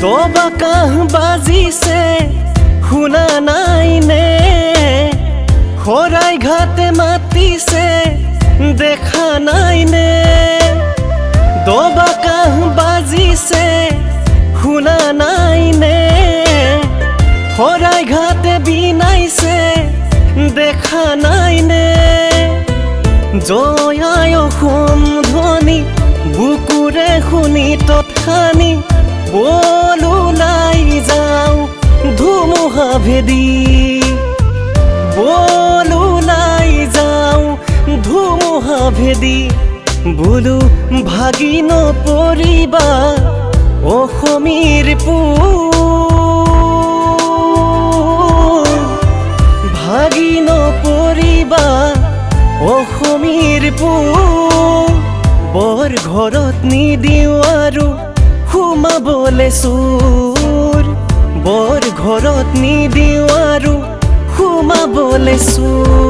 तोबा काह बाजिसे শুনা নাই নে হৰাই ঘাটে মাতিছে দেখা নাই নে দবা কাহ বাজিছে শুনা নাই নে হৰাই ঘাটে বিনাইছে দেখা নাই নে জয় অসম ধ্বনি বুকুৰে শুনি তৎখানি বল ওলাই যাওঁ ধুমুহা ভেদি বল ওলাই যাওঁ ধুমুহা ভেদি বোলো ভাগি নপৰিবা অসমীৰ পুত ভাগি নপৰিবা অসমীৰ পুত বৰ ঘৰত নিদিওঁ আৰু সোমাবলে চোৰ বৰ ঘৰত নিদিওঁ আৰু সোমাবলে চোৰ